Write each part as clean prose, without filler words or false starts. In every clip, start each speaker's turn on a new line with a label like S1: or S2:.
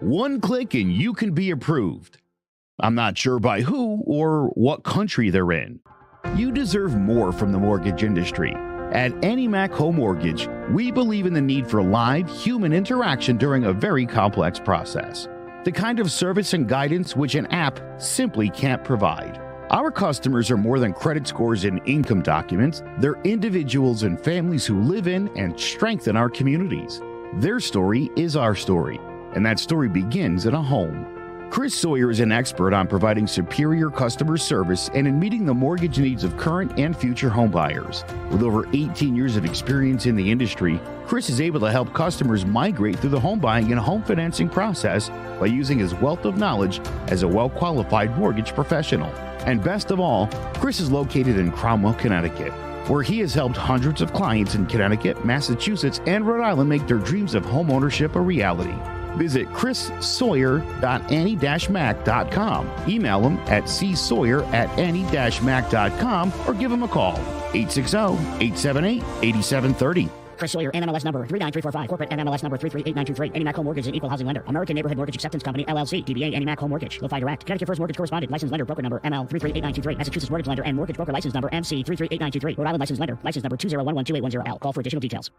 S1: One click and you can be approved. I'm not sure by who or what country they're in. You deserve more from the mortgage industry. At AnyMac Home Mortgage, we believe in the need for live human interaction during a very complex process. The kind of service and guidance which an app simply can't provide. Our customers are more than credit scores and income documents. They're individuals and families who live in and strengthen our communities. Their story is our story, and that story begins in a home. Chris Sawyer is an expert on providing superior customer service and in meeting the mortgage needs of current and future home buyers. With over 18 years of experience in the industry, Chris is able to help customers migrate through the home buying and home financing process by using his wealth of knowledge as a well-qualified mortgage professional. And best of all, Chris is located in Cromwell, Connecticut, where he has helped hundreds of clients in Connecticut, Massachusetts, and Rhode Island make their dreams of home ownership a reality. Visit chrissawyer.any-mac.com. Email him at csawyer@any-mac.com or give him a call, 860-878-8730.
S2: Chris Sawyer, NMLS number 39345, corporate NMLS number 338923, AnyMac Home Mortgage, an equal housing lender, American Neighborhood Mortgage Acceptance Company, LLC, DBA AnyMac Home Mortgage, LoFi Direct, Connecticut First Mortgage Correspondent, License Lender, Broker Number ML 338923, Massachusetts Mortgage Lender and Mortgage Broker License Number MC 338923, Rhode Island License Lender, License Number 201128110L. Call for additional details.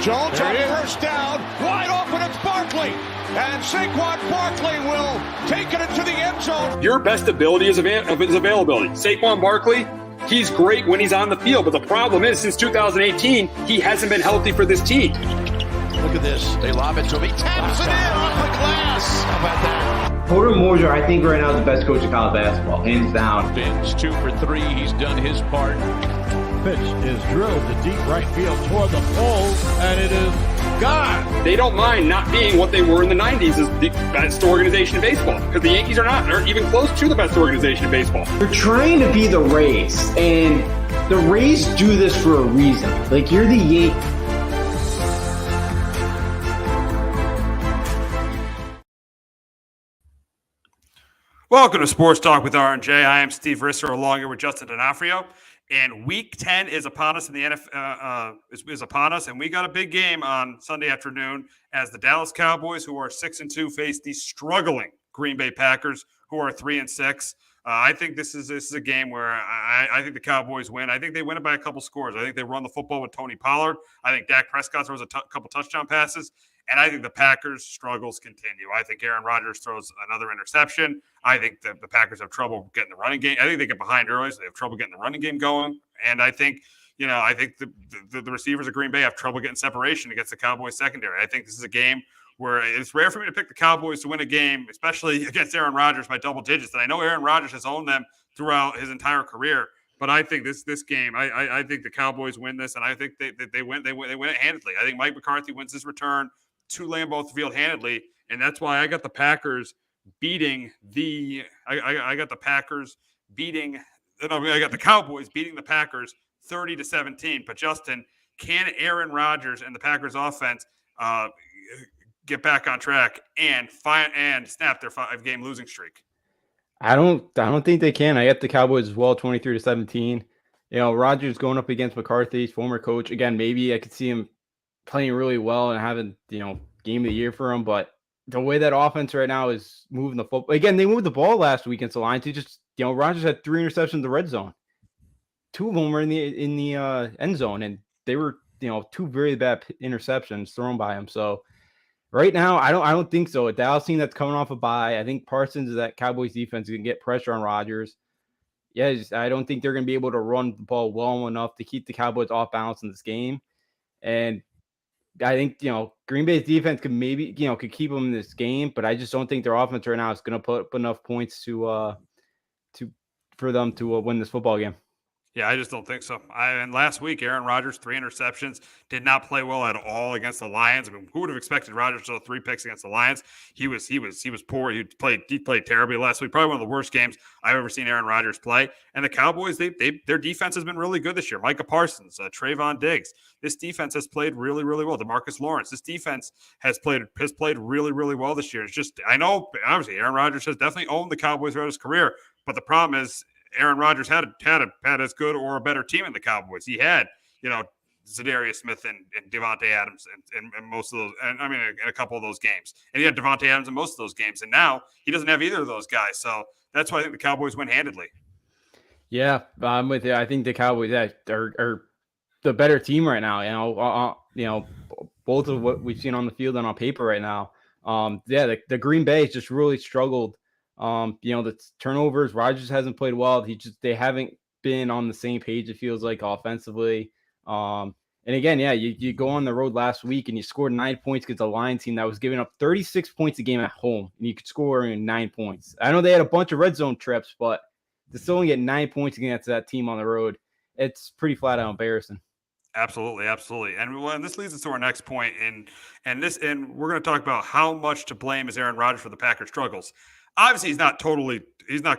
S3: Jones on first down, wide open, it's Barkley, and Saquon Barkley will take it into the end zone.
S4: Your best ability is availability. Saquon Barkley, he's great when he's on the field, but the problem is since 2018, he hasn't been healthy for this team.
S3: Look at this. They lob it to him. He taps it in off the glass. How about that?
S5: Porter Moser, I think right now is the best coach in college basketball, hands down.
S3: Fins 2 for 3. He's done his part.
S6: Pitch is drilled to deep right field toward the pole, and it is gone.
S4: They don't mind not being what they were in the 90s as the best organization in baseball, because the Yankees are not. They're even close to the best organization in baseball.
S5: You're trying to be the Rays, and the Rays do this for a reason. Like, you're the Yankees.
S7: Welcome to Sports Talk with R&J. I am Steve Risser, along here with Justin D'Onofrio. And Week 10 is upon us in the NFL. Is upon us, and we got a big game on Sunday afternoon as the Dallas Cowboys, who are 6-2, face the struggling Green Bay Packers, who are 3-6. I think this is a game where I think the Cowboys win. I think they win it by a couple scores. I think they run the football with Tony Pollard. I think Dak Prescott throws a couple touchdown passes. And I think the Packers' struggles continue. I think Aaron Rodgers throws another interception. I think the Packers have trouble getting the running game. I think they get behind early, so they have trouble getting the running game going. And I think, the receivers of Green Bay have trouble getting separation against the Cowboys secondary. I think this is a game where it's rare for me to pick the Cowboys to win a game, especially against Aaron Rodgers by double digits. And I know Aaron Rodgers has owned them throughout his entire career. But I think this game, I think the Cowboys win this, and I think they win it handedly. I think Mike McCarthy wins his return to Lambeau Field handedly, and that's why I got the Packers beating I got the Cowboys beating the Packers 30-17. But Justin, can Aaron Rodgers and the Packers offense get back on track and snap their 5-game losing streak?
S8: I don't think they can. I got the Cowboys as well, 23-17. Rodgers going up against McCarthy's former coach again. Maybe I could see him playing really well and having, game of the year for him. But the way that offense right now is moving the football, again, they moved the ball last week against the Lions. Rodgers had 3 interceptions in the red zone. 2 of them were in the end zone, and they were, 2 very bad interceptions thrown by him. So right now, I don't think so. A Dallas team that's coming off a bye. I think Parsons is that Cowboys defense can get pressure on Rodgers. I don't think they're going to be able to run the ball well enough to keep the Cowboys off balance in this game. And I think, Green Bay's defense could maybe, could keep them in this game, but I just don't think their offense right now is going to put up enough points for them to win this football game.
S7: Yeah, I just don't think so. And last week, Aaron Rodgers, 3 interceptions, did not play well at all against the Lions. I mean, who would have expected Rodgers to throw 3 picks against the Lions? He was poor. He played terribly last week. Probably one of the worst games I've ever seen Aaron Rodgers play. And the Cowboys, their defense has been really good this year. Micah Parsons, Trayvon Diggs. This defense has played really, really well. DeMarcus Lawrence. This defense has played really, really well this year. It's just, I know, obviously, Aaron Rodgers has definitely owned the Cowboys throughout his career, but the problem is Aaron Rodgers had as good or a better team in the Cowboys. He had, Zadarius Smith and Devontae Adams and most of those, and I mean, in a couple of those games. And he had Devontae Adams in most of those games. And now he doesn't have either of those guys. So that's why I think the Cowboys win handedly.
S8: Yeah, I'm with you. I think the Cowboys are the better team right now. Both of what we've seen on the field and on paper right now. The Green Bay just really struggled. The turnovers, Rodgers hasn't played well. They haven't been on the same page, it feels like, offensively. And again, you go on the road last week and you scored 9 points against a Lions team that was giving up 36 points a game at home, and you could score in 9 points. I know they had a bunch of red zone trips, but to still only get 9 points against that team on the road, it's pretty flat out embarrassing.
S7: Absolutely. And this leads us to our next point, and we're going to talk about how much to blame is Aaron Rodgers for the Packers' struggles. Obviously, he's not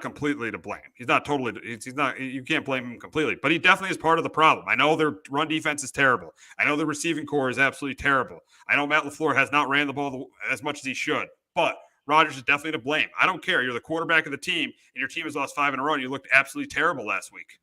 S7: completely to blame. You can't blame him completely, but he definitely is part of the problem. I know their run defense is terrible. I know the receiving core is absolutely terrible. I know Matt LaFleur has not ran the ball as much as he should, but Rodgers is definitely to blame. I don't care. You're the quarterback of the team, and your team has lost 5 in a row, and you looked absolutely terrible last week.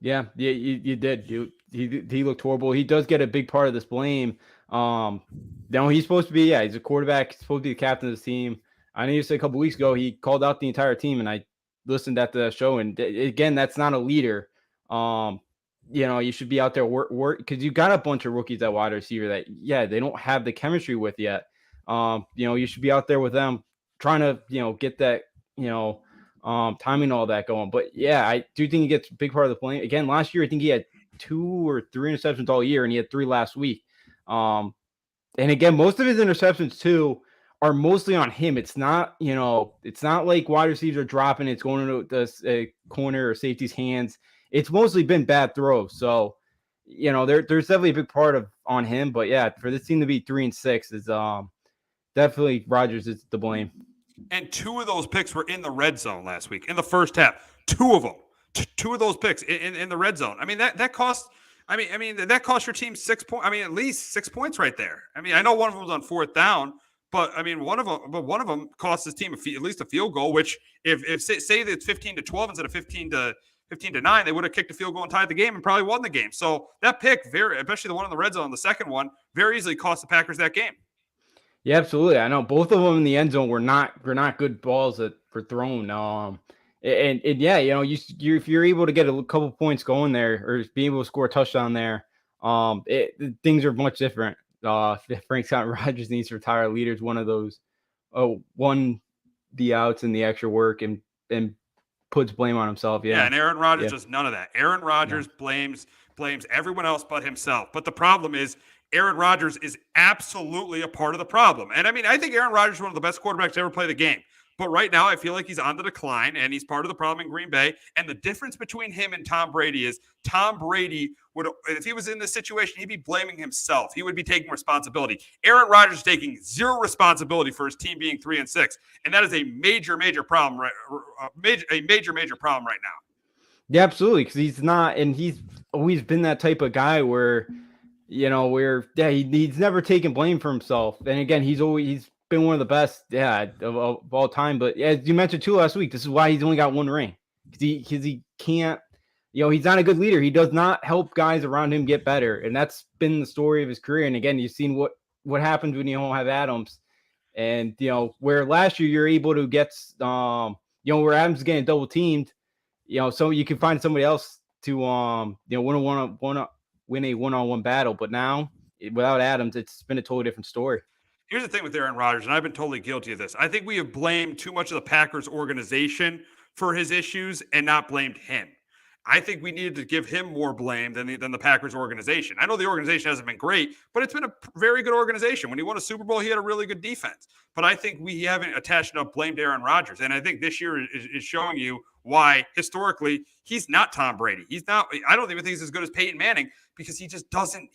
S8: Yeah, you did. He looked horrible. He does get a big part of this blame. He's supposed to be, he's a quarterback. He's supposed to be the captain of the team. I know you said a couple weeks ago he called out the entire team, and I listened at the show. And again, that's not a leader. You should be out there work because you got a bunch of rookies at wide receiver that they don't have the chemistry with yet. You should be out there with them trying to get that timing, all that going. But I do think he gets a big part of the blame. Again, last year I think he had 2 or 3 interceptions all year, and he had 3 last week. And again, most of his interceptions too are mostly on him. It's not like wide receivers are dropping, it's going into the corner or safety's hands. It's mostly been bad throws. So, there's definitely a big part on him. But for this team to be 3-6 is definitely Rodgers is to blame.
S7: And 2 of those picks were in the red zone last week in the first half. 2 of them, 2 of those picks in the red zone. I mean that cost. That cost your team 6 points. I mean, at least 6 points right there. I mean, I know one of them was on 4th down. But I mean, one of them cost his team at least a field goal. Which, if say that it's 15-12 instead of 15-9, they would have kicked a field goal and tied the game and probably won the game. So that pick, especially the one in the red zone, the second one, very easily cost the Packers that game.
S8: Yeah, absolutely. I know both of them in the end zone were not good balls that were thrown. If you're able to get a couple points going there or being able to score a touchdown there, things are much different. Frank Scott Rodgers needs to retire. Leader's one of those. Won the outs and the extra work and puts blame on himself. Yeah,
S7: and Aaron Rodgers does none of that. Aaron Rodgers blames everyone else but himself. But the problem is Aaron Rodgers is absolutely a part of the problem. And I mean, I think Aaron Rodgers is one of the best quarterbacks to ever play the game. But right now, I feel like he's on the decline, and he's part of the problem in Green Bay. And the difference between him and Tom Brady is Tom Brady would, if he was in this situation, he'd be blaming himself. He would be taking responsibility. Aaron Rodgers is taking 0 responsibility for his team being 3-6, and that is a major problem. A major problem right now.
S8: Yeah, absolutely, because he's not, and he's always been that type of guy where, he's never taken blame for himself. And again, he's been one of the best, of all time. But as you mentioned too last week, this is why he's only got 1 ring, because he can't, he's not a good leader. He does not help guys around him get better, and that's been the story of his career. And again, you've seen what happens when you don't have Adams, and where last year you're able to get, where Adams is getting double teamed, so you can find somebody else to win a one-on-one battle. But now without Adams, it's been a totally different story.
S7: Here's the thing with Aaron Rodgers, and I've been totally guilty of this. I think we have blamed too much of the Packers organization for his issues and not blamed him. I think we needed to give him more blame than the Packers organization. I know the organization hasn't been great, but it's been a very good organization. When he won a Super Bowl, he had a really good defense. But I think we haven't attached enough blame to Aaron Rodgers. And I think this year is showing you why, historically, he's not Tom Brady. He's not. I don't even think he's as good as Peyton Manning, because he just doesn't.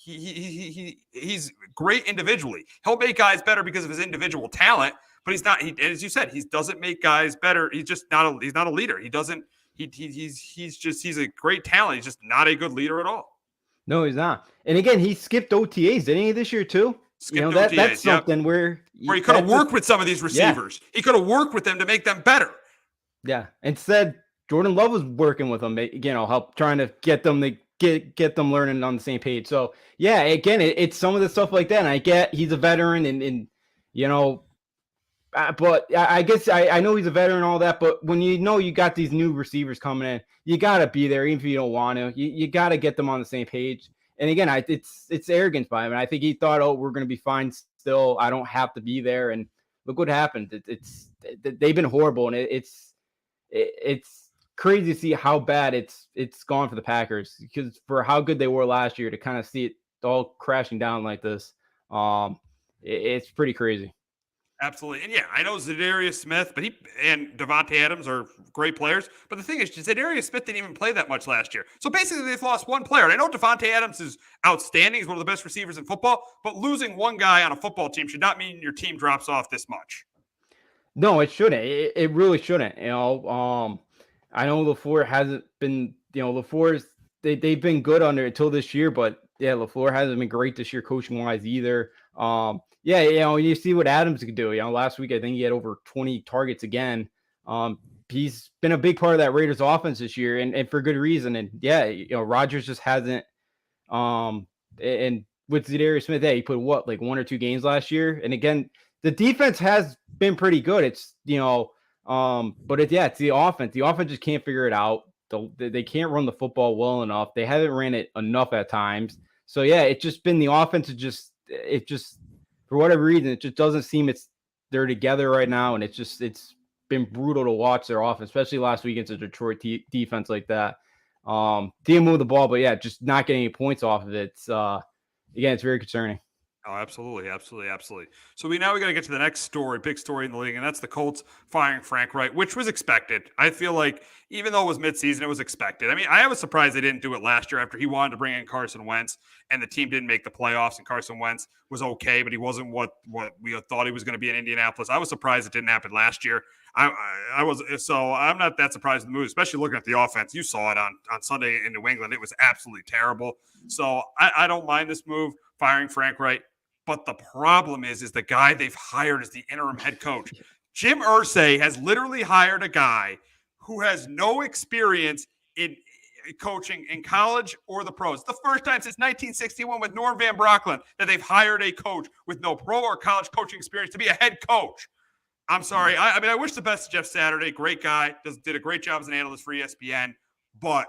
S7: He's great individually. He'll make guys better because of his individual talent, but he's not. As you said, he doesn't make guys better. He's just not. He's not a leader. He doesn't. He's a great talent. He's just not a good leader at all.
S8: No, he's not. And again, he skipped OTAs, didn't he, this year too?
S7: OTAs,
S8: that's something where
S7: he could have worked with some of these receivers. Yeah. He could have worked with them to make them better.
S8: Yeah. Instead, Jordan Love was working with them, help trying to get them to get them learning on the same page. So yeah, again, it's some of the stuff like that. And I get he's a veteran, and but I guess I know he's a veteran and all that. But when you got these new receivers coming in, you gotta be there, even if you don't want to. You gotta get them on the same page. And again, it's arrogance by him. And I think he thought, oh, we're gonna be fine still. I don't have to be there. And look what happened. They've been horrible, and it's crazy to see how bad it's gone for the Packers, because for how good they were last year, to kind of see it all crashing down like this, it's pretty crazy.
S7: Absolutely. And yeah, I know Zadarius Smith, but he and Devontae Adams are great players. But the thing is, Zadarius Smith didn't even play that much last year. So basically, they've lost one player. And I know Devontae Adams is outstanding. He's one of the best receivers in football. But losing one guy on a football team should not mean your team drops off this much.
S8: No, it shouldn't. It really shouldn't. I know LaFleur hasn't been, LaFleur's, they've been good under until this year. But yeah, LaFleur hasn't been great this year coaching-wise either. Yeah, you see what Adams could do. Last week I think he had over 20 targets again. He's been a big part of that Raiders offense this year, and for good reason. And yeah, Rodgers just hasn't. And with Zadarius Smith, he put like 1 or 2 games last year. And again, the defense has been pretty good. It's but it's the offense. The offense just can't figure it out. They can't run the football well enough. They haven't ran it enough at times. So yeah, it's just been the offense. It just for whatever reason, it just doesn't seem they're together right now, and it's been brutal to watch their offense, especially last week against a Detroit defense like that. Team move the ball, but yeah, just not getting any points off of it. It's very concerning.
S7: Oh, absolutely. So we got to get to the next story, big story in the league, and that's the Colts firing Frank Reich, which was expected. I feel like even though it was midseason, it was expected. I mean, I was surprised they didn't do it last year after he wanted to bring in Carson Wentz, and the team didn't make the playoffs, and Carson Wentz was okay, but he wasn't what we thought he was going to be in Indianapolis. I was surprised it didn't happen last year. I'm not that surprised in the move, especially looking at the offense. You saw it on Sunday in New England. It was absolutely terrible. So I don't mind this move, firing Frank Reich. But the problem is the guy they've hired as the interim head coach. Jim Irsay has literally hired a guy who has no experience in coaching in college or the pros. The first time since 1961 with Norm Van Brocklin that they've hired a coach with no pro or college coaching experience to be a head coach. I'm sorry. I wish the best to Jeff Saturday. Great guy. Did a great job as an analyst for ESPN. But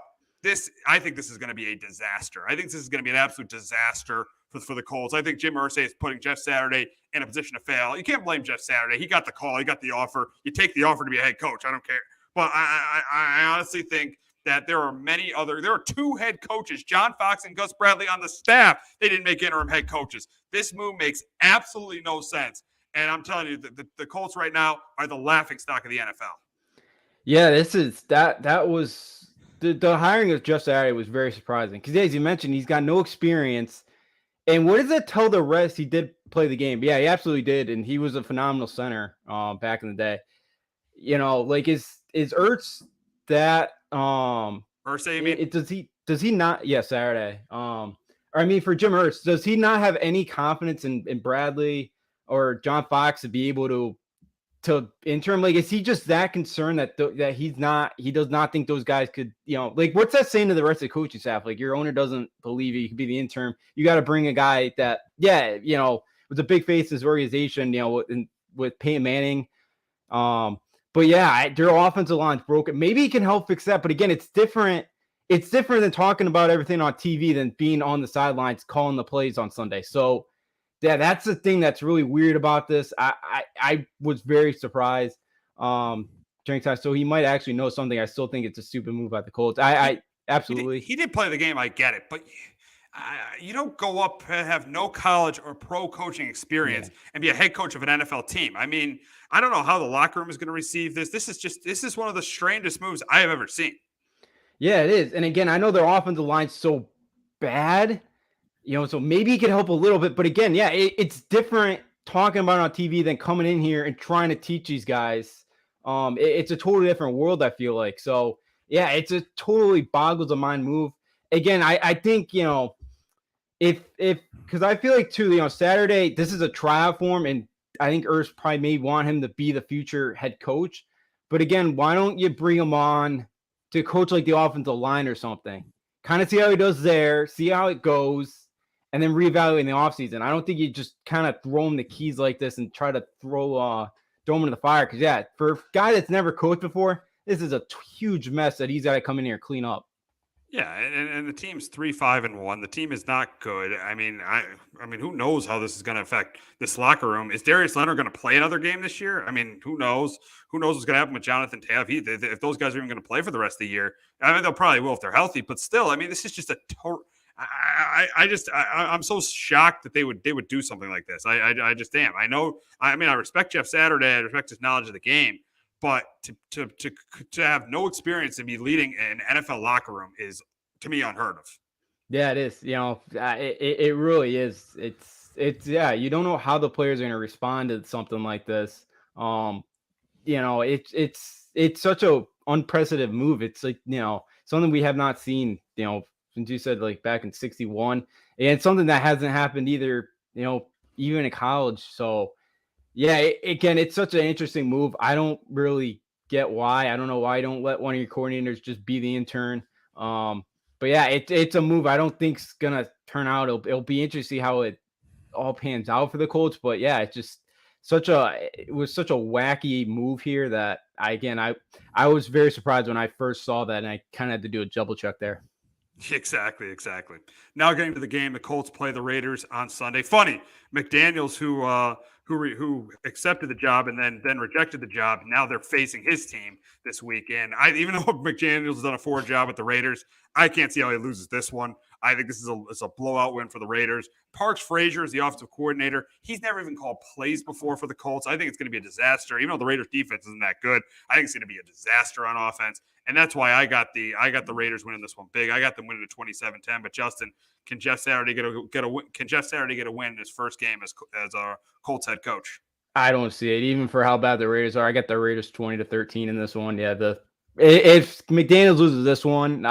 S7: I think this is going to be a disaster. I think this is going to be an absolute disaster for the Colts. I think Jim Irsay is putting Jeff Saturday in a position to fail. You can't blame Jeff Saturday. He got the call. He got the offer. You take the offer to be a head coach. I don't care. But I honestly think that there are 2 head coaches, John Fox and Gus Bradley, on the staff. They didn't make interim head coaches. This move makes absolutely no sense. And I'm telling you, the Colts right now are the laughingstock of the NFL.
S8: Yeah, that was the hiring of Jeff Saturday was very surprising because, as you mentioned, he's got no experience. And what does that tell the rest? He did play the game. Yeah, he absolutely did. And he was a phenomenal center back in the day. Is Ertz that
S7: Irsay, you mean?
S8: Does he not? Yeah, Saturday. For Jim Ertz, does he not have any confidence in Bradley or John Fox to be able to interim? Is he just that concerned that he does not think those guys could, what's that saying to the rest of the coaching staff? Your owner doesn't believe he could be the interim. You got to bring a guy that, was a big face in his organization, with Peyton Manning. But yeah, their offensive line's broken. Maybe he can help fix that. But again, it's different. It's different than talking about everything on TV than being on the sidelines calling the plays on Sunday. So yeah, that's the thing that's really weird about this. I was very surprised during time. So he might actually know something. I still think it's a stupid move by the Colts. I absolutely.
S7: He did play the game. I get it, but you don't go up and have no college or pro coaching experience and be a head coach of an NFL team. I mean, I don't know how the locker room is going to receive this. This is one of the strangest moves I have ever seen.
S8: Yeah, it is. And again, I know their offensive line's so bad. So maybe he could help a little bit. But again, yeah, it's different talking about it on TV than coming in here and trying to teach these guys. It's a totally different world, I feel like. So, yeah, it's a totally boggles the mind move. Again, I think, because I feel like, too, Saturday, this is a tryout for him, and I think Ertz probably may want him to be the future head coach. But again, why don't you bring him on to coach like the offensive line or something? kind of see how he does there, see how it goes, and then reevaluate in the offseason. I don't think you just kind of throw him the keys like this and try to throw him in the fire. Because, yeah, for a guy that's never coached before, this is a huge mess that he's got to come in here and clean up.
S7: Yeah, and the team's 3-5-1. The team is not good. I mean, who knows how this is going to affect this locker room? Is Darius Leonard going to play another game this year? I mean, who knows? Who knows what's going to happen with Jonathan Tav? If those guys are even going to play for the rest of the year, I mean, they'll probably will if they're healthy. But still, I mean, this is just a total. I'm so shocked that they would do something like this. I just am. I know. I mean, I respect Jeff Saturday. I respect his knowledge of the game. But to have no experience and be leading an NFL locker room is, to me, unheard of.
S8: Yeah, it is. It really is. It's you don't know how the players are going to respond to something like this. It's such a unprecedented move. It's like, something we have not seen, since you said like back in 61, and something that hasn't happened either, even in college. So, yeah, again, it's such an interesting move. I don't really get why. I don't know why you don't let one of your coordinators just be the intern. But yeah, it's a move I don't think's gonna turn out. It'll be interesting to see how it all pans out for the Colts. But yeah, it's just it was such a wacky move here that I was very surprised when I first saw that, and I kind of had to do a double check there.
S7: Exactly. Now getting to the game, the Colts play the Raiders on Sunday. Funny, McDaniels, who accepted the job and then rejected the job. Now they're facing his team this weekend. Even though McDaniels has done a 4 job with the Raiders, I can't see how he loses this one. I think this is a blowout win for the Raiders. Parks Frazier is the offensive coordinator. He's never even called plays before for the Colts. I think it's going to be a disaster. Even though the Raiders defense isn't that good, I think it's going to be a disaster on offense. And that's why I got the Raiders winning this one big. I got them winning at 27-10. But Justin, can Jeff Saturday get a win? Can Jeff Saturday get a win in his first game as a Colts head coach?
S8: I don't see it, even for how bad the Raiders are. I got the Raiders 20-13 in this one. Yeah, if McDaniels loses this one,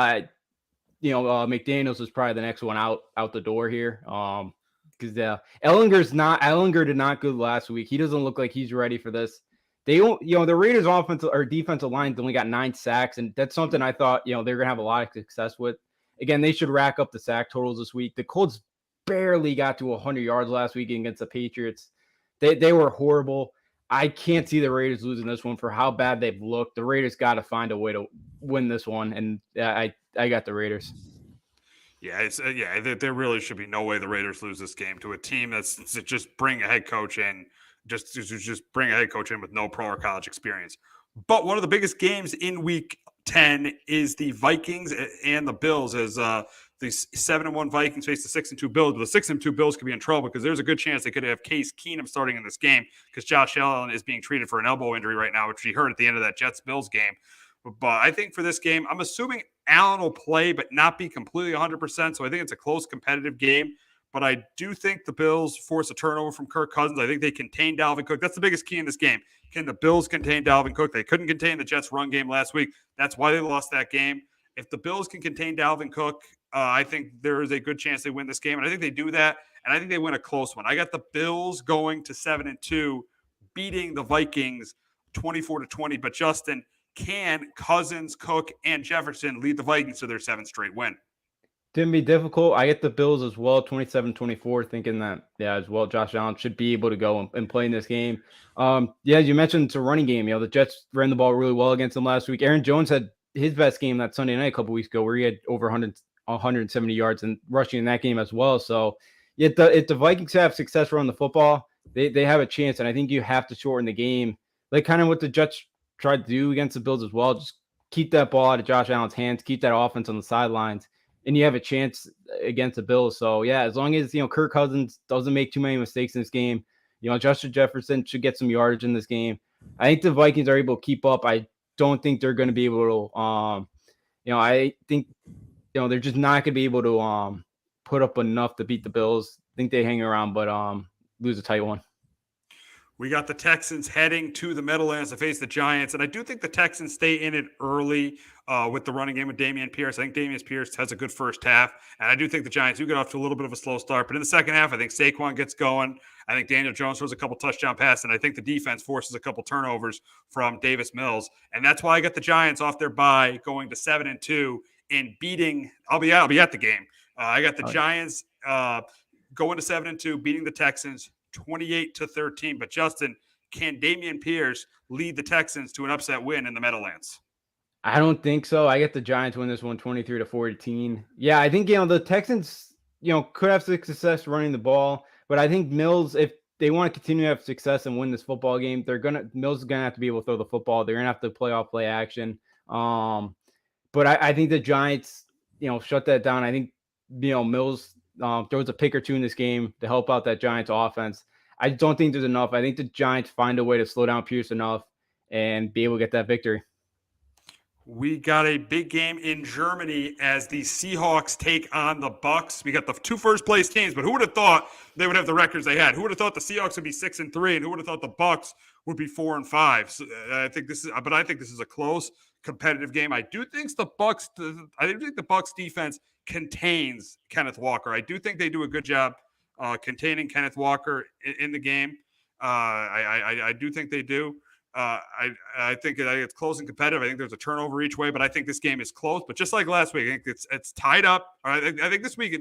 S8: McDaniels is probably the next one out the door here. Because Ellinger did not good last week. He doesn't look like he's ready for this. They don't, the Raiders offensive or defensive line only got 9 sacks, and that's something I thought they're gonna have a lot of success with. Again, they should rack up the sack totals this week. The Colts barely got to 100 yards last week against the Patriots. They were horrible. I can't see the Raiders losing this one for how bad they've looked. The Raiders got to find a way to win this one, and I got the Raiders.
S7: Yeah, there really should be no way the Raiders lose this game to a team that's just bring a head coach in, just bring a head coach in with no pro or college experience. But one of the biggest games in Week 10 is the Vikings and the Bills, as the 7-1 Vikings face the 6-2 Bills. But the 6-2 Bills could be in trouble because there's a good chance they could have Case Keenum starting in this game because Josh Allen is being treated for an elbow injury right now, which he hurt at the end of that Jets-Bills game. But I think for this game, I'm assuming Allen will play but not be completely 100%. So I think it's a close competitive game. But I do think the Bills force a turnover from Kirk Cousins. I think they contain Dalvin Cook. That's the biggest key in this game. Can the Bills contain Dalvin Cook? They couldn't contain the Jets' run game last week. That's why they lost that game. If the Bills can contain Dalvin Cook, I think there is a good chance they win this game. And I think they do that. And I think they win a close one. I got the Bills going to 7-2, beating the Vikings 24-20. But Justin, can Cousins, Cook, and Jefferson lead the Vikings to their 7th straight win?
S8: Didn't be difficult. I get the Bills as well, 27-24, thinking that, as well, Josh Allen should be able to go and play in this game. As you mentioned, it's a running game. The Jets ran the ball really well against them last week. Aaron Jones had his best game that Sunday night a couple weeks ago where he had over 170 yards and rushing in that game as well. So if the Vikings have success running the football, they have a chance. And I think you have to shorten the game, like kind of what the Jets tried to do against the Bills as well. Just keep that ball out of Josh Allen's hands, keep that offense on the sidelines, and you have a chance against the Bills. So, yeah, as long as, Kirk Cousins doesn't make too many mistakes in this game, Justin Jefferson should get some yardage in this game. I think the Vikings are able to keep up. I don't think they're going to be able to, I think, they're just not going to be able to put up enough to beat the Bills. I think they hang around, but lose a tight one.
S7: We got the Texans heading to the Meadowlands to face the Giants, and I do think the Texans stay in it early with the running game with Dameon Pierce. I think Dameon Pierce has a good first half, and I do think the Giants do get off to a little bit of a slow start. But in the second half, I think Saquon gets going. I think Daniel Jones throws a couple touchdown passes, and I think the defense forces a couple turnovers from Davis Mills, and that's why I got the Giants off their bye going to 7-2
S4: and beating. I'll be at the game. I got the
S8: Oh,
S4: Giants going to 7-2, beating the Texans 28-13. But Justin, can Damian Pierce lead the Texans to an upset win in the Meadowlands?
S8: I don't think so. I get the Giants win this one 23-14. Yeah, I think the Texans, could have success running the ball, but I think Mills, if they want to continue to have success and win this football game, Mills is gonna have to be able to throw the football. They're gonna have to play action. But I think the Giants, shut that down. I think Mills throws a pick or two in this game to help out that Giants offense. I don't think there's enough. I think the Giants find a way to slow down Pierce enough and be able to get that victory.
S4: We got a big game in Germany as the Seahawks take on the Bucks. We got the 2 first-place teams, but who would have thought they would have the records they had? Who would have thought the Seahawks would be 6-3, and who would have thought the Bucks would be 4-5? So I think this is a close, competitive game. I do think the Bucks defense contains Kenneth Walker. I do think they do a good job containing Kenneth Walker in the game. I do think they do. I think it's close and competitive. I think there's a turnover each way, but I think this game is close. But just like last week, I think it's tied up. I think this week,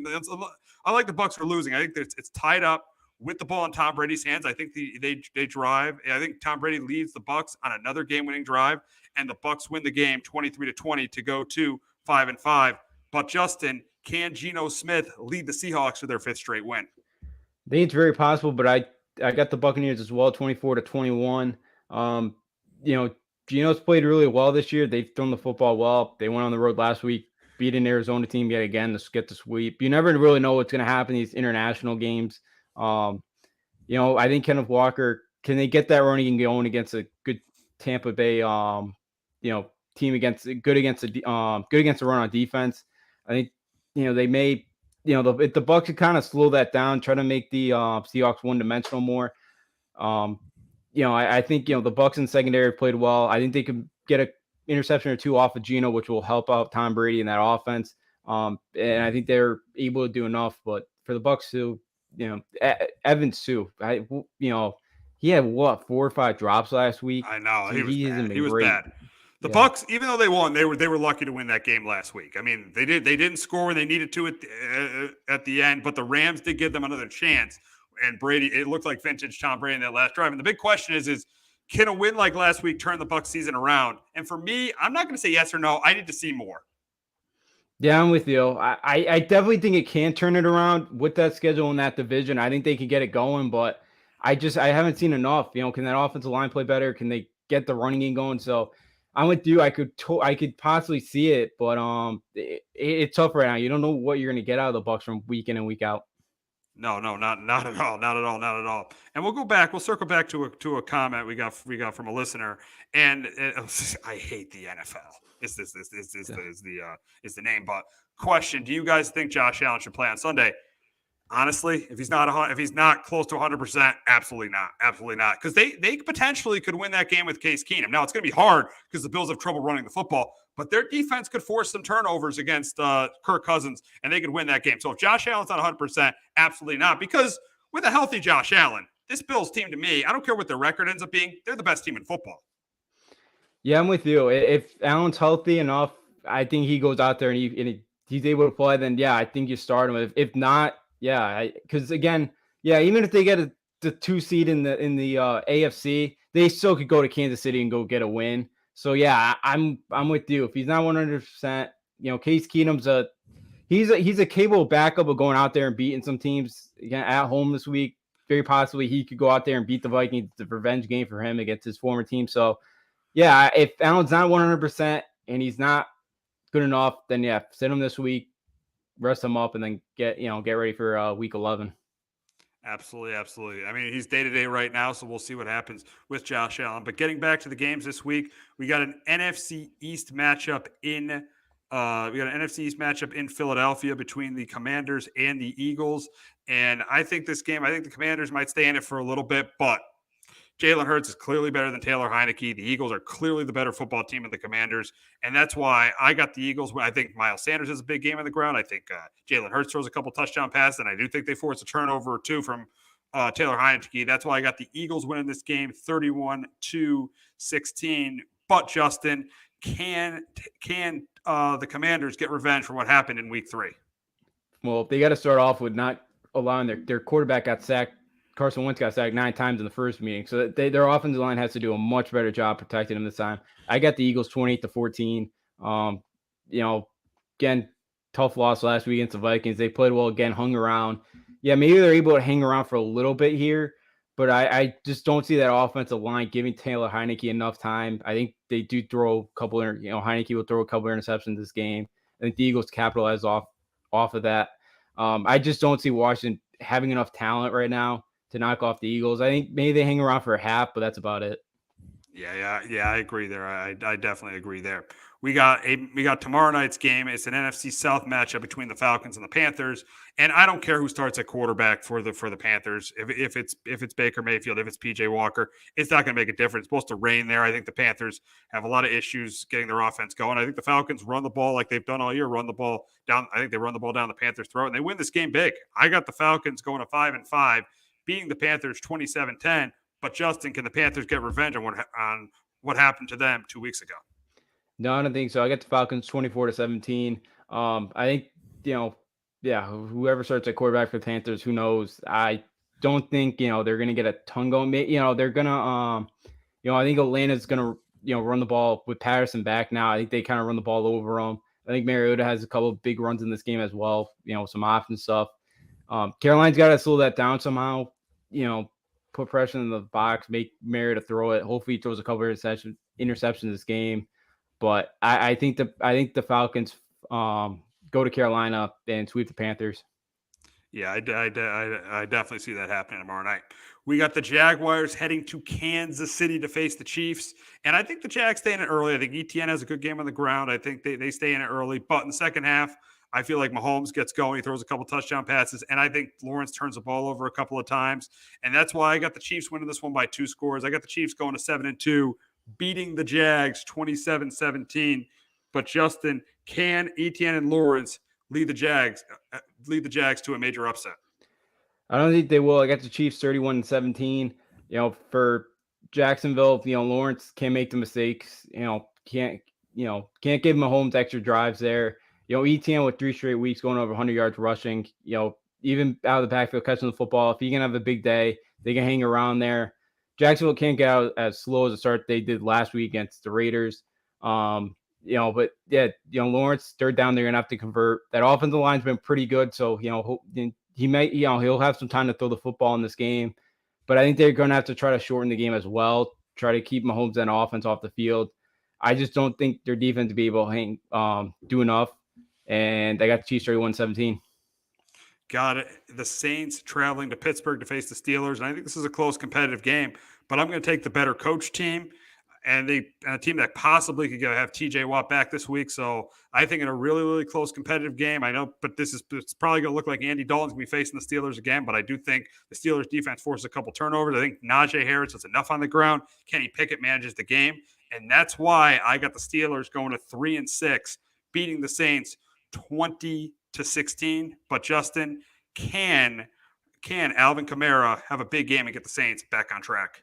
S4: I like the Bucks for losing. I think it's tied up with the ball in Tom Brady's hands. I think they drive. I think Tom Brady leads the Bucks on another game-winning drive, and the Bucks win the game 23-20 to go to 5-5. But Justin, can Geno Smith lead the Seahawks to their 5th straight win?
S8: I think it's very possible, but I got the Buccaneers as well, 24-21. Geno's played really well this year. They've thrown the football well. They went on the road last week, beat an Arizona team yet again to get the sweep. You never really know what's going to happen in these international games. I think Kenneth Walker, can they get that running going against a good Tampa Bay, team good against the run on defense? I think, they may, if the Bucs could kind of slow that down, try to make the Seahawks one-dimensional more. I think, the Bucs in secondary played well. I think they could get an interception or 2 off of Geno, which will help out Tom Brady in that offense. And I think they're able to do enough. But for the Bucs too, Evans too, he had 4 or 5 drops last week.
S4: I know.
S8: So he was
S4: great. Bad. The Bucs, even though they won, they were lucky to win that game last week. I mean, they didn't score when they needed to at the end, but the Rams did give them another chance. And Brady, it looked like vintage Tom Brady in that last drive. And the big question is can a win like last week turn the Bucs season around? And for me, I'm not going to say yes or no. I need to see more.
S8: Yeah, I'm with you. I definitely think it can turn it around with that schedule in that division. I think they can get it going, but I haven't seen enough. Can that offensive line play better? Can they get the running game going? So I'm with you. I could possibly see it, but it's tough right now. You don't know what you're going to get out of the Bucs from week in and week out.
S4: No, not at all. And we'll circle back to a comment we got from a listener. And I hate the NFL. Is the name? But question: do you guys think Josh Allen should play on Sunday? Honestly, if he's not close to 100%, absolutely not. Because they potentially could win that game with Case Keenum. Now it's going to be hard because the Bills have trouble running the football, but their defense could force some turnovers against Kirk Cousins, and they could win that game. So if Josh Allen's not 100%, absolutely not. Because with a healthy Josh Allen, this Bills team, to me, I don't care what their record ends up being, they're the best team in football.
S8: Yeah, I'm with you. If Allen's healthy enough, I think he goes out there and he's able to play. Then I think you start him. If not. Yeah, because again, even if they get the 2 seed in the AFC, they still could go to Kansas City and go get a win. So I'm with you. If he's not 100%, Case Keenum's he's a capable backup of going out there and beating some teams again at home this week. Very possibly he could go out there and beat the Vikings. It's a revenge game for him against his former team. So if Allen's not 100% and he's not good enough, then sit him this week. Rest him up and then get ready for week 11.
S4: Absolutely. I mean, he's day-to-day right now, so we'll see what happens with Josh Allen. But getting back to the games this week, we got an NFC East matchup in Philadelphia between the Commanders and the Eagles. And I think the Commanders might stay in it for a little bit, but Jalen Hurts is clearly better than Taylor Heineke. The Eagles are clearly the better football team than the Commanders, and that's why I got the Eagles. I think Miles Sanders has a big game on the ground. I think Jalen Hurts throws a couple touchdown passes, and I do think they force a turnover or 2 from Taylor Heineke. That's why I got the Eagles winning this game 31-16. But Justin, can
S7: the Commanders get revenge for what happened in Week 3?
S8: Well, they got to start off with not allowing their quarterback got sacked. Carson Wentz got sacked 9 times in the first meeting, so their offensive line has to do a much better job protecting him this time. I got the Eagles 28-14. Again, tough loss last week against the Vikings. They played well again, hung around. Yeah, maybe they're able to hang around for a little bit here, but I just don't see that offensive line giving Taylor Heineke enough time. I think they do throw a couple. Heineke will throw a couple interceptions this game. I think the Eagles capitalize off of that. I just don't see Washington having enough talent right now to knock off the Eagles. I think maybe they hang around for a half, but that's about it.
S7: Yeah, I agree there. I definitely agree there. We got tomorrow night's game. It's an NFC South matchup between the Falcons and the Panthers, and I don't care who starts at quarterback for the Panthers. If it's Baker Mayfield, if it's PJ Walker, it's not going to make a difference. It's supposed to rain there. I think the Panthers have a lot of issues getting their offense going. I think the Falcons run the ball like they've done all year. Run the ball down. I think they run the ball down the Panthers' throat, and they win this game big. I got the Falcons going to 5-5, beating the Panthers 27-10. But Justin, can the Panthers get revenge on what happened to them 2 weeks ago?
S8: No, I don't think so. I got the Falcons 24-17. I think, whoever starts at quarterback for the Panthers, who knows? I don't think, they're going to get a ton going. They're going to, I think Atlanta's going to, run the ball with Patterson back now. I think they kind of run the ball over them. I think Mariota has a couple of big runs in this game as well, some offense stuff. Carolina's got to slow that down somehow, put pressure in the box, make Mariota throw it. Hopefully he throws a couple of interceptions this game. But I think the Falcons go to Carolina and sweep the Panthers.
S7: Yeah, I definitely see that happening tomorrow night. We got the Jaguars heading to Kansas City to face the Chiefs. And I think the Jags stay in it early. I think ETN has a good game on the ground. I think they stay in it early. But in the second half, I feel like Mahomes gets going. He throws a couple touchdown passes. And I think Lawrence turns the ball over a couple of times. And that's why I got the Chiefs winning this one by 2 scores. I got the Chiefs going to 7-2, beating the Jags 27-17. But Justin, can ETN and Lawrence lead the Jags to a major upset?
S8: I don't think they will. I got the Chiefs 31-17. For Jacksonville, Lawrence can't make the mistakes. Can't give Mahomes extra drives there. ETN with 3 straight weeks going over 100 yards rushing. Even out of the backfield catching the football. If he can have a big day, they can hang around there. Jacksonville can't get out as slow as a start they did last week against the Raiders. Lawrence, third down, they're gonna have to convert. That offensive line's been pretty good, so he might, he'll have some time to throw the football in this game. But I think they're gonna have to try to shorten the game as well, try to keep Mahomes and offense off the field. I just don't think their defense to be able to do enough. And I got the Chiefs 31-17.
S7: Got it. The Saints traveling to Pittsburgh to face the Steelers. And I think this is a close competitive game, but I'm going to take the better coach team and a team that possibly could have TJ Watt back this week. So I think in a really, really close competitive game, I know, but it's probably going to look like Andy Dalton's going to be facing the Steelers again, but I do think the Steelers defense forces a couple turnovers. I think Najee Harris has enough on the ground. Kenny Pickett manages the game. And that's why I got the Steelers going to 3-6, beating the Saints 20-16. But Justin, can Alvin Kamara have a big game and get the Saints back on track?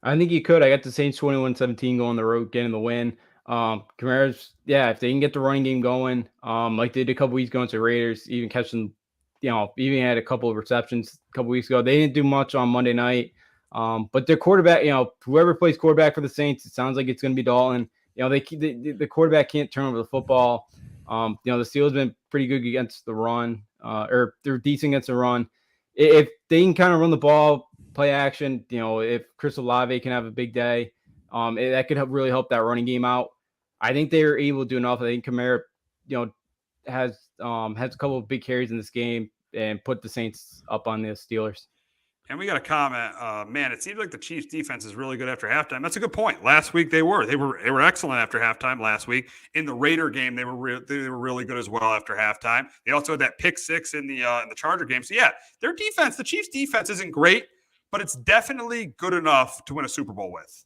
S8: I think he could. I got the Saints 21-17 going the road, getting the win. Kamara's, if they can get the running game going, like they did a couple weeks ago against the Raiders, even catching, even had a couple of receptions a couple weeks ago. They didn't do much on Monday night. But their quarterback, whoever plays quarterback for the Saints, it sounds like it's going to be Dalton. The quarterback can't turn over the football. The Steelers been pretty good against the run, or they're decent against the run. If they can kind of run the ball, play action, if Chris Olave can have a big day, that could really help that running game out. I think they are able to do enough. I think Kamara, has a couple of big carries in this game and put the Saints up on the Steelers.
S7: And we got a comment. Man, it seems like the Chiefs' defense is really good after halftime. That's a good point. Last week they were excellent after halftime. Last week in the Raider game, they were really good as well after halftime. They also had that pick 6 in the Charger game. So yeah, their defense, the Chiefs' defense, isn't great, but it's definitely good enough to win a Super Bowl with.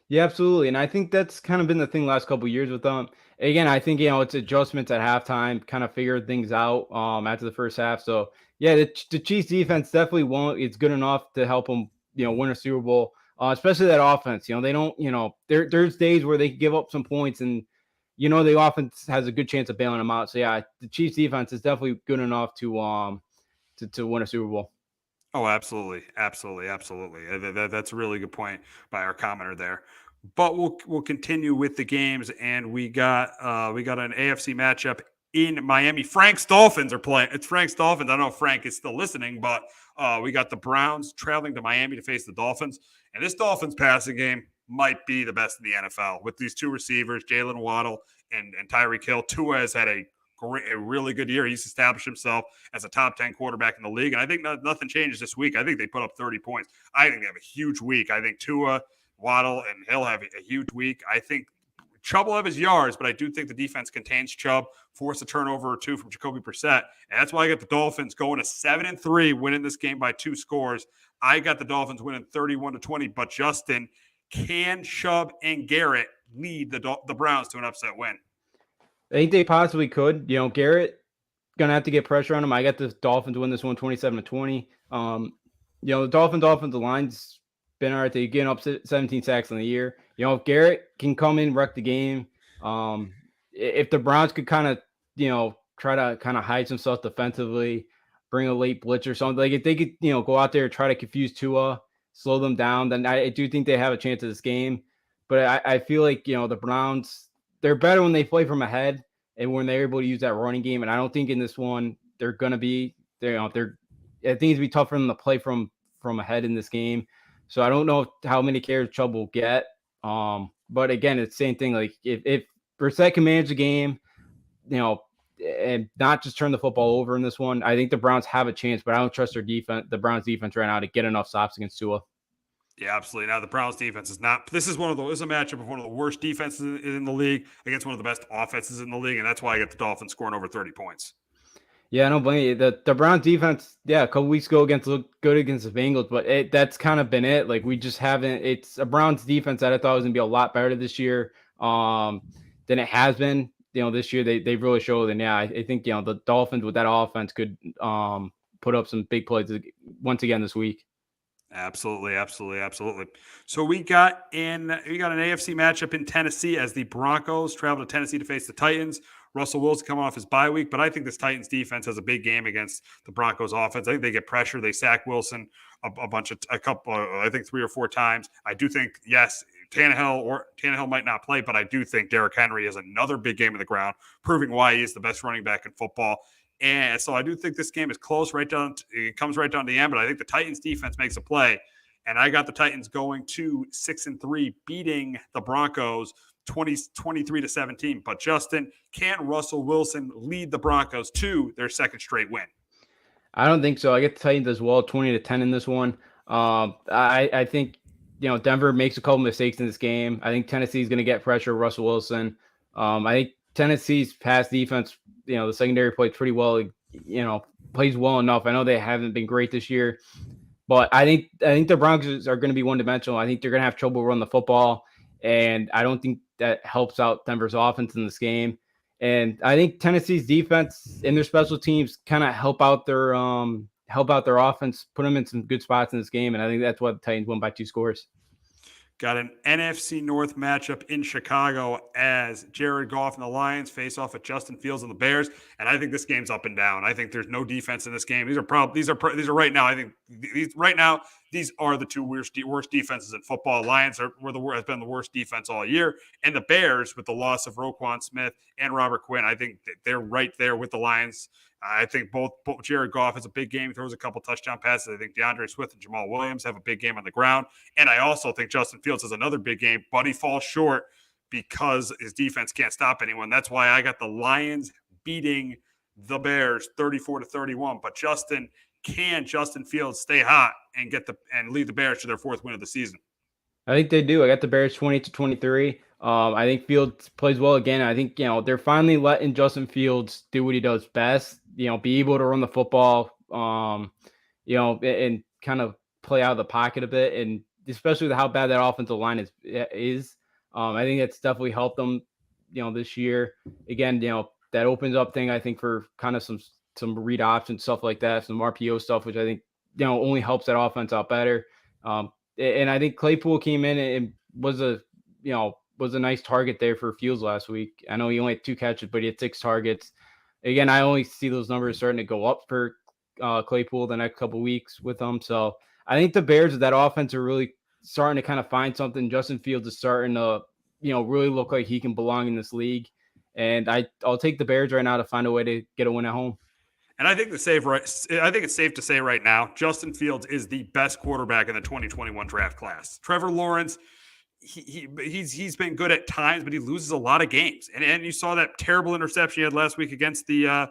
S8: Yeah, absolutely. And I think that's kind of been the thing last couple of years with them. Again, I think, it's adjustments at halftime, kind of figured things out after the first half. So yeah, the Chiefs defense definitely won't. It's good enough to help them, win a Super Bowl, especially that offense. They don't, there's days where they give up some points and, the offense has a good chance of bailing them out. So yeah, the Chiefs defense is definitely good enough to win a Super Bowl.
S7: Oh, absolutely, absolutely, absolutely. That's a really good point by our commenter there. But we'll continue with the games, and we got an AFC matchup in Miami. Frank's Dolphins are playing. It's Frank's Dolphins. I don't know if Frank is still listening, but we got the Browns traveling to Miami to face the Dolphins, and this Dolphins passing game might be the best in the NFL with these two receivers, Jalen Waddle and Tyreek Hill. Tua has had a really good year. He's established himself as a top 10 quarterback in the league. And I think nothing changes this week. I think they put up 30 points. I think they have a huge week. I think Tua, Waddle, and Hill have a huge week. I think Chubb will have his yards, but I do think the defense contains Chubb, force a turnover or two from Jacoby Brissett. And that's why I got the Dolphins going to 7-3, winning this game by 2 scores. I got the Dolphins winning 31-20. But Justin, can Chubb and Garrett lead the Browns to an upset win?
S8: I think they possibly could. Garrett gonna have to get pressure on him. I got the Dolphins win this one 27-20. The Dolphins offensive line's been all right. They getting up 17 sacks in the year. If Garrett can come in, wreck the game. If the Browns could kind of, try to kind of hide some stuff defensively, bring a late blitz or something. Like if they could, go out there and try to confuse Tua, slow them down, then I do think they have a chance of this game. But I feel like, the Browns, they're better when they play from ahead and when they're able to use that running game. And I don't think in this one they're going to be. I think it'd be tough for them to play from ahead in this game. So I don't know how many carries Chubb will get. But again, it's the same thing. Like if Brissett can manage the game, and not just turn the football over in this one, I think the Browns have a chance. But I don't trust their defense, the Browns defense right now, to get enough stops against Tua.
S7: Yeah, absolutely. Now the Browns defense is not. This is a matchup of one of the worst defenses in the league against one of the best offenses in the league, and that's why I get the Dolphins scoring over 30 points.
S8: Yeah, I don't blame you. The Browns defense, a couple weeks ago looked good against the Bengals, but that's kind of been it. Like we just haven't. It's a Browns defense that I thought was gonna be a lot better this year than it has been. This year they really showed. And yeah, I think the Dolphins with that offense could put up some big plays once again this week.
S7: Absolutely, absolutely, absolutely. So we got an AFC matchup in Tennessee as the Broncos travel to Tennessee to face the Titans. Russell Wilson coming off his bye week, but I think this Titans defense has a big game against the Broncos offense. I think they get pressure. They sack Wilson a couple, I think 3 or 4 times. I do think, yes, Tannehill might not play, but I do think Derrick Henry has another big game on the ground, proving why he is the best running back in football. And so I do think this game is close it comes right down to the end, but I think the Titans defense makes a play. And I got the Titans going to 6-3, beating the Broncos 23-17. But Justin, can Russell Wilson lead the Broncos to their second straight win?
S8: I don't think so. I get the Titans as well, 20-10 in this one. I think, Denver makes a couple mistakes in this game. I think Tennessee is going to get pressure, Russell Wilson. I think Tennessee's pass defense, the secondary plays pretty well, plays well enough. I know they haven't been great this year, but I think the Broncos are going to be one-dimensional. I think they're going to have trouble running the football, and I don't think that helps out Denver's offense in this game. And I think Tennessee's defense and their special teams kind of help out their offense, put them in some good spots in this game, and I think that's why the Titans won by 2 scores.
S7: Got an NFC North matchup in Chicago as Jared Goff and the Lions face off at Justin Fields and the Bears, and I think this game's up and down. I think there's no defense in this game. These are right now. I think these are the 2 worst defenses in football. Lions has been the worst defense all year, and the Bears, with the loss of Roquan Smith and Robert Quinn, I think they're right there with the Lions. I think both Jared Goff has a big game. He throws a couple touchdown passes. I think DeAndre Swift and Jamal Williams have a big game on the ground. And I also think Justin Fields has another big game, but he falls short because his defense can't stop anyone. That's why I got the Lions beating the Bears 34-31. But Justin, can Justin Fields stay hot and lead the Bears to their 4th win of the season?
S8: I think they do. I got the Bears 20-23. I think Fields plays well again. I think, they're finally letting Justin Fields do what he does best, be able to run the football, and kind of play out of the pocket a bit. And especially with how bad that offensive line is. I think that's definitely helped them, this year. Again, that opens up thing, I think, for kind of some read option stuff like that, some RPO stuff, which I think, only helps that offense out better. And I think Claypool came in and was was a nice target there for Fields last week. I know he only had 2 catches, but he had 6 targets. Again, I only see those numbers starting to go up for Claypool the next couple weeks with him. So I think the Bears, that offense, are really starting to kind of find something. Justin Fields is starting to, really look like he can belong in this league. And I'll take the Bears right now to find a way to get a win at home.
S7: And I think it's safe to say right now, Justin Fields is the best quarterback in the 2021 draft class. Trevor Lawrence, he's been good at times, but he loses a lot of games. And you saw that terrible interception he had last week against the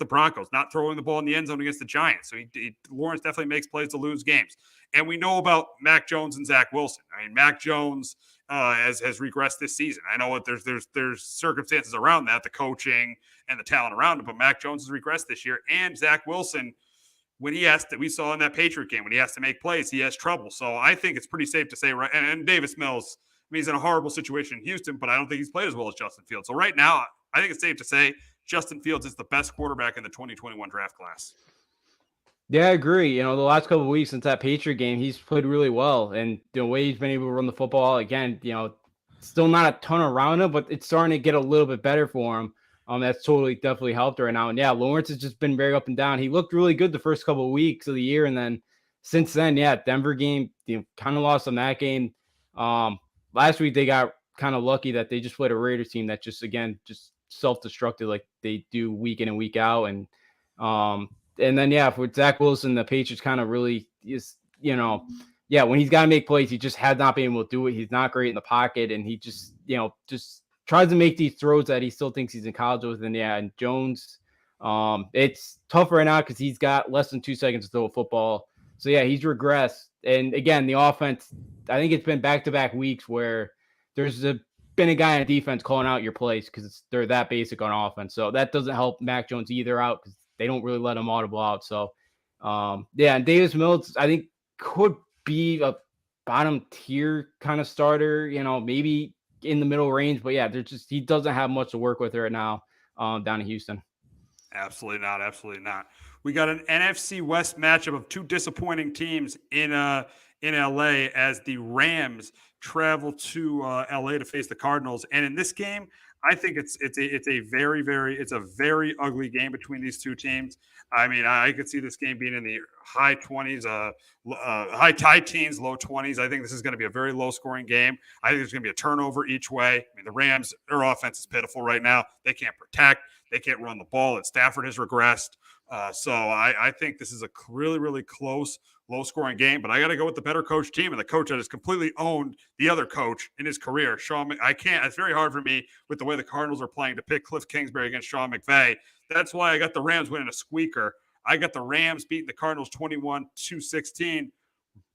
S7: Broncos, not throwing the ball in the end zone against the Giants. So Lawrence definitely makes plays to lose games. And we know about Mac Jones and Zach Wilson. I mean, Mac Jones has regressed this season. I know what there's circumstances around that, the coaching and the talent around him, but Mac Jones has regressed this year. And Zach Wilson, we saw in that Patriot game, when he has to make plays, he has trouble. So I think it's pretty safe to say, right? And Davis Mills, he's in a horrible situation in Houston, but I don't think he's played as well as Justin Fields. So right now, I think it's safe to say Justin Fields is the best quarterback in the 2021 draft class.
S8: Yeah, I agree. The last couple of weeks since that Patriot game, he's played really well. And the way he's been able to run the football, again, still not a ton around him, but it's starting to get a little bit better for him. That's definitely helped right now. And yeah, Lawrence has just been very up and down. He looked really good the first couple of weeks of the year. And then since then, Denver game, kind of lost on that game. Last week, they got kind of lucky that they just played a Raiders team that just self-destructed like they do week in and week out. And then, for Zach Wilson, the Patriots kind of really is, when he's got to make plays, he just had not been able to do it. He's not great in the pocket. And he just tries to make these throws that he still thinks he's in college with. And Jones, it's tough right now because he's got less than 2 seconds to throw a football. So he's regressed. And again, the offense, I think it's been back-to-back weeks where there's been a guy on defense calling out your plays because they're that basic on offense. So that doesn't help Mac Jones either out because they don't really let him audible out. So and Davis Mills, I think, could be a bottom tier kind of starter, maybe in the middle range, but he doesn't have much to work with right now down in Houston.
S7: Absolutely not. We got an NFC West matchup of two disappointing teams in LA as the Rams travel to LA to face the Cardinals. And in this game, I think it's a very ugly game between these two teams. I mean, I could see this game being in the high 20s, high teens, low 20s. I think this is going to be a very low scoring game. I think there's going to be a turnover each way. I mean, the Rams, their offense is pitiful right now. They can't protect. They can't run the ball. And Stafford has regressed. So I think this is a really, really close, low-scoring game. But I got to go with the better coach team and the coach that has completely owned the other coach in his career. It's very hard for me with the way the Cardinals are playing to pick Cliff Kingsbury against Sean McVay. That's why I got the Rams winning a squeaker. I got the Rams beating the Cardinals 21-16.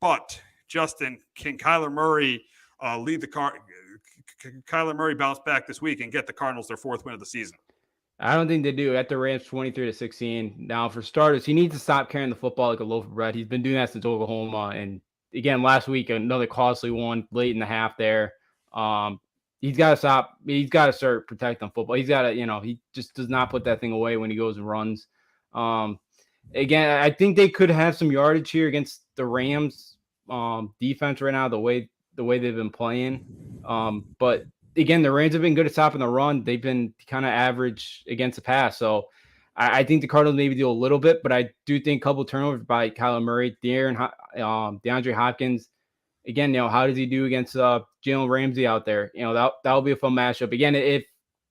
S7: But, Justin, can Kyler Murray Kyler Murray bounce back this week and get the Cardinals their fourth win of the season?
S8: I don't think they do. At the Rams 23-16. Now, for starters, he needs to stop carrying the football like a loaf of bread. He's been doing that since Oklahoma. And again, last week, another costly one late in the half there. He's got to stop. He's got to start protecting football. He's got to, he just does not put that thing away when he goes and runs. Again, I think they could have some yardage here against the Rams defense right now, the way they've been playing. But again, the Rams have been good at stopping the run. They've been kind of average against the pass. So I think the Cardinals maybe do a little bit, but I do think a couple turnovers by Kyler Murray, DeAndre Hopkins. Again, how does he do against Jalen Ramsey out there? That'll be a fun matchup. Again,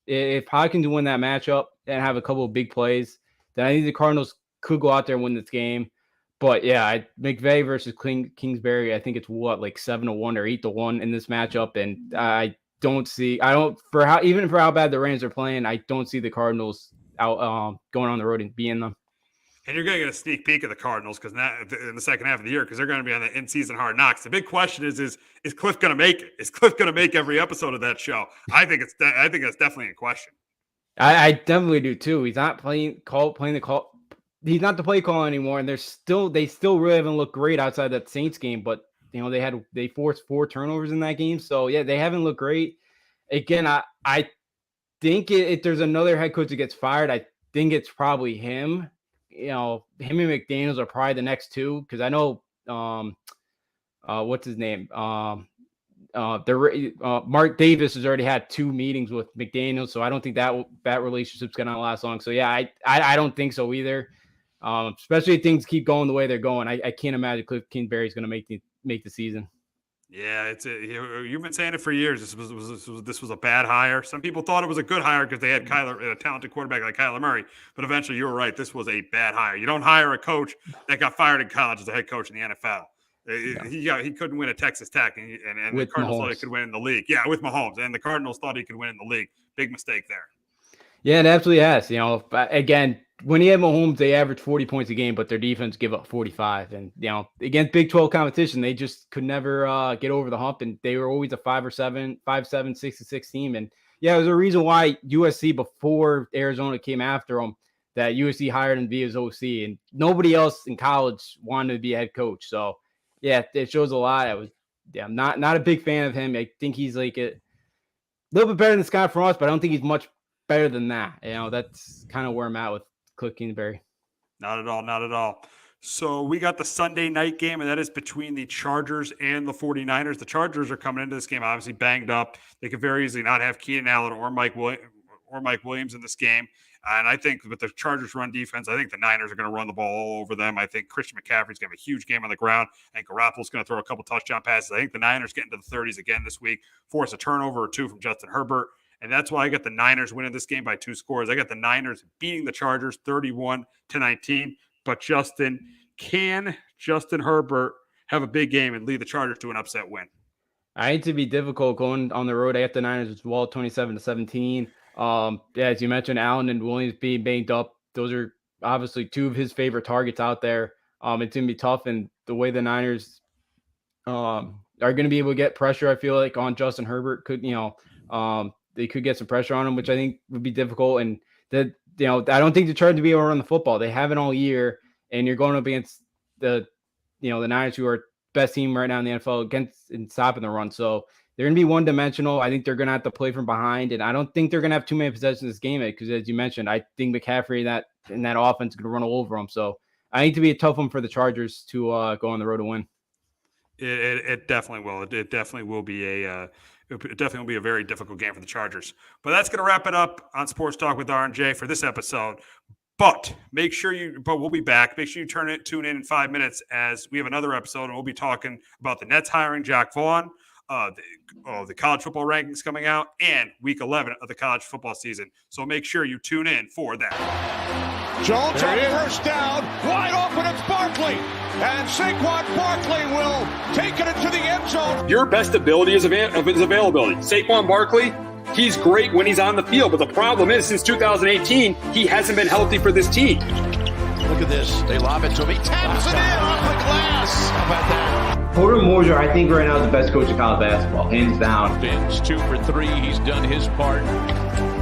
S8: if Hopkins win that matchup and have a couple of big plays, then I think the Cardinals could go out there and win this game. But McVay versus Kingsbury, I think it's like 7-1 or 8-1 in this matchup, and even for how bad the Rams are playing, I don't see the Cardinals out going on the road and beating them.
S7: And you're going to get a sneak peek of the Cardinals because in the second half of the year, because they're going to be on the in-season Hard Knocks. The big question is Cliff going to make it? Is Cliff going to make every episode of that show? I think that's definitely in question.
S8: I definitely do too. He's not playing the call. He's not the play call anymore, and they still really haven't looked great outside that Saints game. But they forced 4 turnovers in that game, so they haven't looked great. Again, I think if there's another head coach that gets fired, I think it's probably him. Him and McDaniels are probably the next two because I know what's his name, Mark Davis has already had 2 meetings with McDaniels, so I don't think that relationship's going to last long. So yeah, I don't think so either. Especially if things keep going the way they're going. I can't imagine Cliff Kingsbury's going to make the season.
S7: Yeah, you've been saying it for years. This was a bad hire. Some people thought it was a good hire because they had a talented quarterback like Kyler Murray. But eventually, you were right. This was a bad hire. You don't hire a coach that got fired in college as a head coach in the NFL. He couldn't win at Texas Tech, and the Cardinals thought he could win in the league. Yeah, with Mahomes, and the Cardinals thought he could win in the league. Big mistake there.
S8: Yeah, it absolutely has. Again, when you have Mahomes, they average 40 points a game, but their defense give up 45. And, against Big 12 competition, they just could never get over the hump. And they were always a 5-7, 6-6 team. And, yeah, there's a reason why USC, before Arizona came after them, that USC hired him to be his OC. And nobody else in college wanted to be a head coach. So, yeah, it shows a lot. I'm not a big fan of him. I think he's like a little bit better than Scott Frost, but I don't think he's much better than that. That's kind of where I'm at with Cliff Kingsbury.
S7: Not at all. So we got the Sunday night game, and that is between the Chargers and the 49ers. The Chargers are coming into this game obviously banged up. They could very easily not have Keenan Allen or Mike Williams in this game. And I think with the Chargers run defense, I think the Niners are going to run the ball all over them. I think Christian McCaffrey's going to have a huge game on the ground, and Garoppolo's going to throw a couple touchdown passes. I think the Niners get into the 30s again this week, force a turnover or 2 from Justin Herbert. And that's why I got the Niners winning this game by 2 scores. I got the Niners beating the Chargers 31-19. But can Justin Herbert have a big game and lead the Chargers to an upset win?
S8: I hate to be difficult going on the road. I got the Niners as well, 27-17. As you mentioned, Allen and Williams being banged up. Those are obviously 2 of his favorite targets out there. It's going to be tough. And the way the Niners are going to be able to get pressure, I feel like, on Justin Herbert they could get some pressure on him, which I think would be difficult. And I don't think they're trying to be able to run the football. They haven't all year, and you're going up against the Niners, who are best team right now in the NFL against and stopping the run. So they're going to be one-dimensional. I think they're going to have to play from behind, and I don't think they're going to have too many possessions in this game because, as you mentioned, I think McCaffrey in that offense is going to run all over them. So I think to be a tough one for the Chargers to go on the road to win.
S7: It definitely will. It definitely will be a very difficult game for the Chargers. But that's going to wrap it up on Sports Talk with R&J for this episode. But we'll be back. Make sure you tune in 5 minutes as we have another episode, and we'll be talking about the Nets hiring Jack Vaughn, the college football rankings coming out, and week 11 of the college football season. So make sure you tune in for that.
S3: Jones on first down, wide open, it's Barkley. And Saquon Barkley will take it into the end zone.
S9: Your best ability is his availability. Saquon Barkley, he's great when he's on the field, but the problem is since 2018, he hasn't been healthy for this team.
S3: Look at this. They lob it to him. He taps it in off the glass. How about that?
S5: Porter Moser, I think right now is the best coach in college basketball, hands down.
S6: Fins 2 for 3. He's done his part.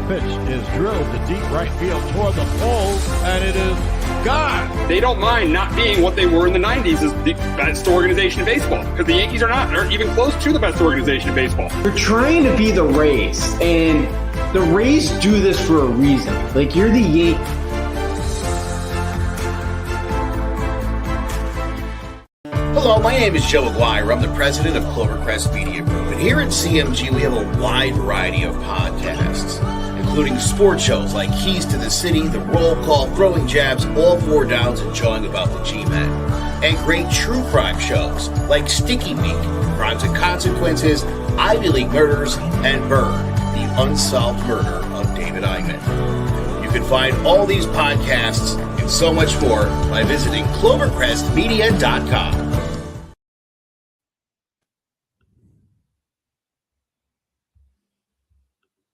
S6: Pitch is drilled to deep right field toward the pole, and it is gone.
S9: They don't mind not being what they were in the 90s as the best organization in baseball, because the Yankees are not. They're even close to the best organization in baseball.
S5: You're trying to be the Rays, and the Rays do this for a reason. Like, you're the Yankees.
S10: Hello, my name is Joe Aguirre. I'm the president of Clovercrest Media Group, and here at CMG we have a wide variety of podcasts, including sports shows like Keys to the City, The Roll Call, Throwing Jabs, All Four Downs, and Jawing About the G-Men, and great true crime shows like Stinky Week, Crimes and Consequences, Ivy League Murders, and Bird, the unsolved murder of David Eichmann. You can find all these podcasts and so much more by visiting clovercrestmedia.com.